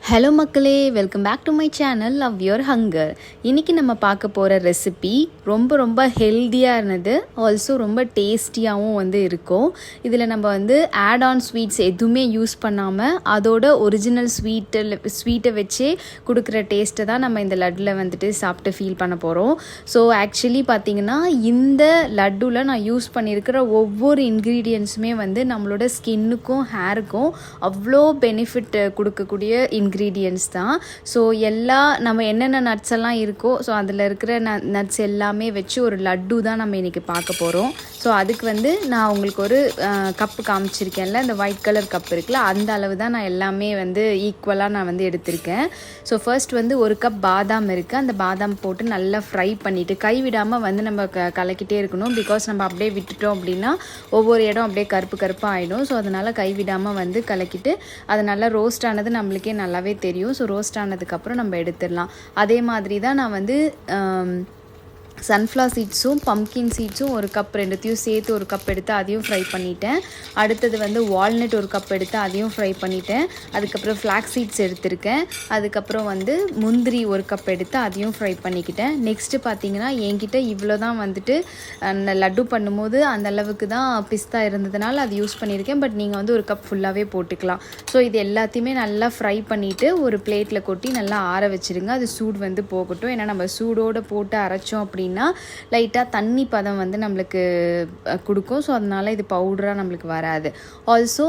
Hello மக்களே, welcome back to my channel love your hunger. இன்றைக்கி நம்ம பார்க்க போகிற ரெசிபி ரொம்ப ஹெல்த்தியானது, ஆல்சோ ரொம்ப டேஸ்டியாகவும் இருக்கும். இதில் நம்ம ஆட் ஆன் ஸ்வீட்ஸ் எதுவுமே யூஸ் பண்ணாமல் அதோட ஒரிஜினல் ஸ்வீட்டை வச்சே கொடுக்குற டேஸ்ட்டை தான் நம்ம இந்த லட்டில் சாப்பிட்டு ஃபீல் பண்ண போகிறோம். ஸோ ஆக்சுவலி பார்த்திங்கன்னா இந்த லட்டுவில் நான் யூஸ் பண்ணியிருக்கிற ஒவ்வொரு இன்க்ரீடியன்ஸுமே நம்மளோட ஸ்கின்னுக்கும் ஹேருக்கும் அவ்வளோ பெனிஃபிட் கொடுக்கக்கூடிய இன்க்ரீடியன்ட்ஸ் தான். ஸோ நம்ம என்னென்ன நட்ஸ் எல்லாம் இருக்கோ ஸோ அதில் இருக்கிற நட்ஸ் எல்லாமே வச்சு ஒரு லட்டு தான் நம்ம இன்றைக்கி பார்க்க போகிறோம். ஸோ அதுக்கு நான் உங்களுக்கு ஒரு கப்பு காமிச்சிருக்கேன்ல, இந்த ஒயிட் கலர் கப் இருக்குல்ல, அந்த அளவு தான் நான் எல்லாமே ஈக்குவலாக நான் எடுத்திருக்கேன். ஸோ ஃபர்ஸ்ட் ஒரு கப் பாதாம் இருக்குது. அந்த பாதாம் போட்டு நல்லா ஃப்ரை பண்ணிவிட்டு கைவிடாமல் நம்ம கலக்கிட்டே இருக்கணும். பிகாஸ் நம்ம அப்படியே விட்டுட்டோம் அப்படின்னா ஒவ்வொரு இடம் அப்படியே கருப்பாக ஆகிடும். ஸோ அதனால் கைவிடாமல் கலக்கிட்டு அது நல்லா ரோஸ்ட் ஆனது நம்மளுக்கே நல்லாவே தெரியும். ஸோ ரோஸ்ட் ஆனதுக்கப்புறம் நம்ம எடுத்துடலாம். அதே மாதிரி தான் நான் சன்ஃப்ளவர் சீட்ஸும் பம்கின் சீட்ஸும் ஒரு கப் ரெண்டுத்தையும் சேர்த்து ஒரு கப் எடுத்து அதையும் ஃப்ரை பண்ணிட்டேன். அடுத்தது வால்நட் ஒரு கப் எடுத்து அதையும் ஃப்ரை பண்ணிட்டேன். அதுக்கப்புறம் ஃப்ளாக்ஸ் சீட்ஸ் எடுத்திருக்கேன். அதுக்கப்புறம் முந்திரி ஒரு கப் எடுத்து அதையும் ஃப்ரை பண்ணிக்கிட்டேன். நெக்ஸ்ட்டு பார்த்தீங்கன்னா என்கிட்ட இவ்வளோ தான் லட்டு பண்ணும்போது அந்த அளவுக்கு தான் பிஸ்தா இருந்ததுனால அது யூஸ் பண்ணியிருக்கேன். பட் நீங்கள் ஒரு கப் ஃபுல்லாகவே போட்டுக்கலாம். ஸோ இது எல்லாத்தையுமே நல்லா ஃப்ரை பண்ணிவிட்டு ஒரு பிளேட்டில் கொட்டி நல்லா ஆற வச்சுருங்க. அது சூடு போகட்டும். ஏன்னா நம்ம சூடோடு போட்டு அரைச்சோம் அப்படின்னா லைட்டாக தண்ணி பதம் நம்மளுக்கு கொடுக்கும். ஸோ அதனால் இது பவுடராக நம்மளுக்கு வராது. ஆல்சோ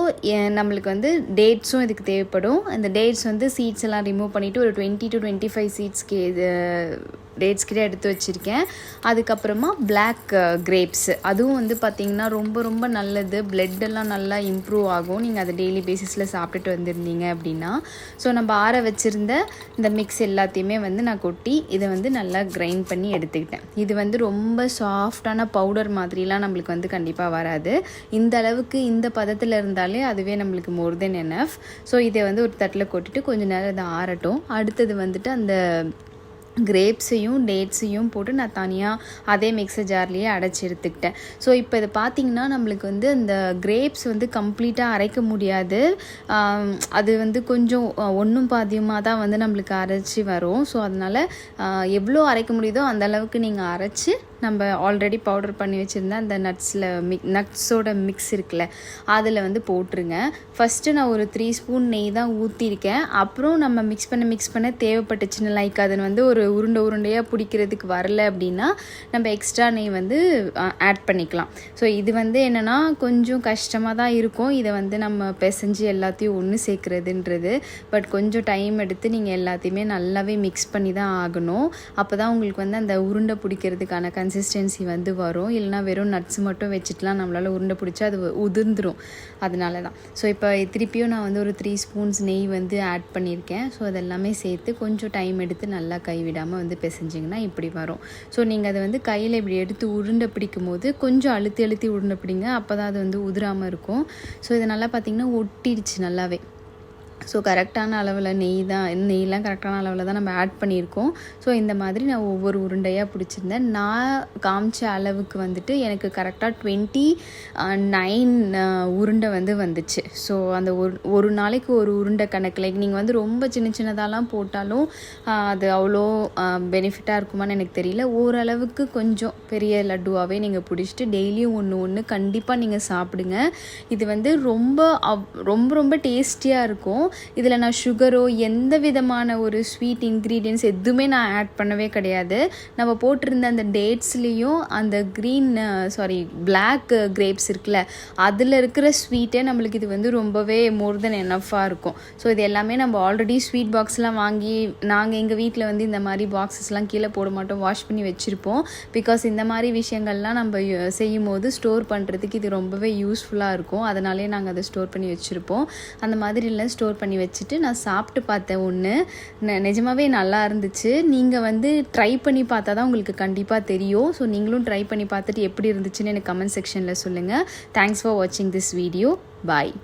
நம்மளுக்கு டேட்ஸும் இதுக்கு தேவைப்படும். இந்த டேட்ஸ் சீட்ஸ் எல்லாம் ரிமூவ் பண்ணிவிட்டு ஒரு 20 to 25 சீட்ஸ்க்கு டேட்ஸ் கிட்டே எடுத்து வச்சுருக்கேன். அதுக்கப்புறமா பிளாக் கிரேப்ஸ், அதுவும் பார்த்திங்கன்னா ரொம்ப நல்லது. பிளட்டெல்லாம் நல்லா இம்ப்ரூவ் ஆகும் நீங்கள் அதை டெய்லி பேசிஸில் சாப்பிட்டுட்டு வந்திருந்தீங்க அப்படின்னா. ஸோ நம்ம ஆற வச்சுருந்த இந்த மிக்ஸ் எல்லாத்தையுமே நான் கொட்டி இதை நல்லா கிரைண்ட் பண்ணி எடுத்துக்கிட்டேன். இது ரொம்ப சாஃப்டான பவுடர் மாதிரிலாம் நம்மளுக்கு கண்டிப்பாக வராது. இந்த அளவுக்கு இந்த பதத்தில் இருந்தாலே அதுவே நம்மளுக்கு மோர் தென் எனஃப். ஸோ இதை ஒரு தட்டில் கொட்டிட்டு கொஞ்சம் நேரம் இதை ஆறட்டும். அடுத்தது அந்த கிரேப்ஸையும் டேட்ஸையும் போட்டு நான் தனியாக அதே மிக்சர் ஜார்லேயே அடைச்சி எடுத்துக்கிட்டேன். ஸோ இப்போ இதை பார்த்திங்கன்னா நம்மளுக்கு அந்த கிரேப்ஸ் கம்ப்ளீட்டாக அரைக்க முடியாது. அது கொஞ்சம் ஒன்றும் பாதியமாக தான் நம்மளுக்கு அரைச்சி வரும். ஸோ அதனால் எவ்வளோ அரைக்க முடியுதோ அந்த அளவுக்கு நீங்கள் அரைச்சி நம்ம ஆல்ரெடி பவுடர் பண்ணி வச்சுருந்தேன் அந்த நட்ஸோட மிக்ஸ் இருக்குல்ல அதில் போட்டுருங்க. ஃபஸ்ட்டு நான் ஒரு 3 ஸ்பூன் நெய் தான் ஊற்றிருக்கேன். அப்புறம் நம்ம மிக்ஸ் பண்ண தேவைப்பட்டுச்சுன்னு லைக் அது ஒரு உருண்டையாக பிடிக்கிறதுக்கு வரல அப்படின்னா நம்ம எக்ஸ்ட்ரா நெய் ஆட் பண்ணிக்கலாம். ஸோ இது என்னென்னா கொஞ்சம் கஷ்டமாக தான் இருக்கும். இதை நம்ம பிசைஞ்சு எல்லாத்தையும் ஒன்று சேர்க்குறதுன்றது. பட் கொஞ்சம் டைம் எடுத்து நீங்கள் எல்லாத்தையுமே நல்லாவே மிக்ஸ் பண்ணி தான் ஆகணும். அப்போ தான் உங்களுக்கு அந்த உருண்டை பிடிக்கிறதுக்கான கன்சிஸ்டன்சி வரும். இல்லைனா வெறும் நட்ஸ் மட்டும் வச்சுட்டுலாம் நம்மளால் உருண்டை பிடிச்சா அது உதிர்ந்துடும். அதனால தான். ஸோ இப்போ திருப்பியும் நான் ஒரு 3 ஸ்பூன்ஸ் நெய் ஆட் பண்ணியிருக்கேன். ஸோ அதெல்லாமே சேர்த்து கொஞ்சம் டைம் எடுத்து நல்லா கைவிடாமல் பிசைஞ்சிங்கன்னா இப்படி வரும். ஸோ நீங்கள் அதை கையில் இப்படி எடுத்து உருண்டை பிடிக்கும் போது கொஞ்சம் அழுத்தி உருண்டை பிடிங்க. அப்போ தான் அது உதிராமல் இருக்கும். ஸோ இது நல்லா பார்த்திங்கன்னா ஒட்டிடுச்சு நல்லாவே. ஸோ கரெக்டான அளவில் நெய்லாம் கரெக்டான அளவில் தான் நம்ம ஆட் பண்ணியிருக்கோம். ஸோ இந்த மாதிரி நான் ஒவ்வொரு உருண்டையாக பிடிச்சிருந்தேன். நான் காமிச்ச அளவுக்கு எனக்கு கரெக்டாக 29 உருண்டை வந்துச்சு. ஸோ அந்த ஒரு நாளைக்கு ஒரு உருண்டை கணக்கில் நீங்கள் ரொம்ப சின்னதாலாம் போட்டாலும் அது அவ்வளோ பெனிஃபிட்டாக இருக்குமான்னு எனக்கு தெரியல. ஓரளவுக்கு கொஞ்சம் பெரிய லட்டுவாகவே நீங்கள் பிடிச்சிட்டு டெய்லியும் ஒன்று கண்டிப்பாக நீங்கள் சாப்பிடுங்க. இது ரொம்ப டேஸ்டியாக இருக்கும். இதில் நான் சுகரோ எந்த விதமான ஒரு ஸ்வீட் இன்க்ரீடியன்ஸ் எதுவுமே நான் ஆட் பண்ணவே கிடையாது. நம்ம போட்டிருந்த அந்த டேட்ஸ்லேயும் அந்த பிளாக் கிரேப்ஸ் இருக்குல்ல அதில் இருக்கிற ஸ்வீட்டே நம்மளுக்கு இது ரொம்பவே மோர் தென் எனஃபாக இருக்கும். ஸோ இது எல்லாமே நம்ம ஆல்ரெடி ஸ்வீட் பாக்ஸ்லாம் வாங்கி நாங்கள் எங்கள் வீட்டில் இந்த மாதிரி பாக்ஸஸ்லாம் கீழே போட மாட்டோம், வாஷ் பண்ணி வச்சுருப்போம். பிகாஸ் இந்த மாதிரி விஷயங்கள்லாம் நம்ம செய்யும் போது ஸ்டோர் பண்ணுறதுக்கு இது ரொம்பவே யூஸ்ஃபுல்லாக இருக்கும். அதனாலே நாங்கள் அதை ஸ்டோர் பண்ணி வச்சுருப்போம். அந்த மாதிரிலாம் ஸ்டோர் பண்ணி வச்சுட்டு நான் சாப்பிட்டு பார்த்தேன். ஒன்று நிஜமாவே நல்லா இருந்துச்சு. நீங்கள் ட்ரை பண்ணி பார்த்தா தான் உங்களுக்கு கண்டிப்பாக தெரியும். ஸோ நீங்களும் ட்ரை பண்ணி பார்த்துட்டு எப்படி இருந்துச்சுன்னு எனக்கு கமெண்ட் செக்ஷனில் சொல்லுங்கள். தேங்க்ஸ் ஃபார் வாட்சிங் திஸ் வீடியோ. பாய்.